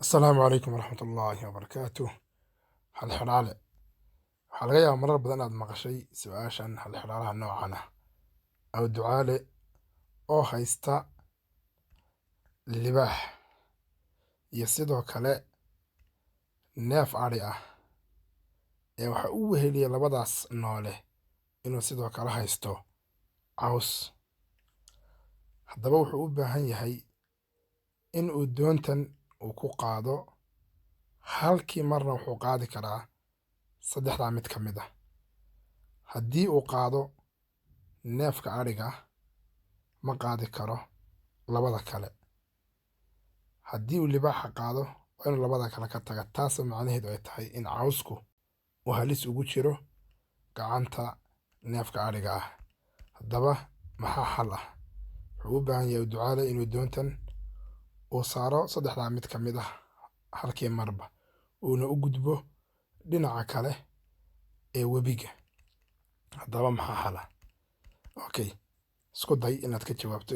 السلام عليكم ورحمة الله وبركاته. halxidhaale waxaa laga yaabaa marar badan inaad maqashay su-aashan halxidhaalaha noocan ah. Aw ducaale oo haysta libaax iyo sidoo kale neef adhi ah ee waxa uu weheliya labadaas noole inuu sidoo kale haysto caws. Haddaba wuxuu u baahan yahay in uu doontan uu ku qaado halkii marna wuxuu qaadi karaa saddexdaa mid ka mid ah. Haddii uu qaado neefka adhiga ma qaadi karo labada kale. Haddii uu libaaxa qaado waa inuu labada kale ka taga, taasoo macnaheedu ay tahay in cawsku uu halis ugu jiro gacanta neefka adhiga ah. Haddaba maxaa xal ah? Wuxuu u baahan yahay ducaale inuu doontan uu saaro saddexdaa mid ka mid ah halkii marba, uuna u gudbo dhinaca kale ee webiga. Haddaba maxaa xal ah? Okay, isku day inaad ka jawaabto.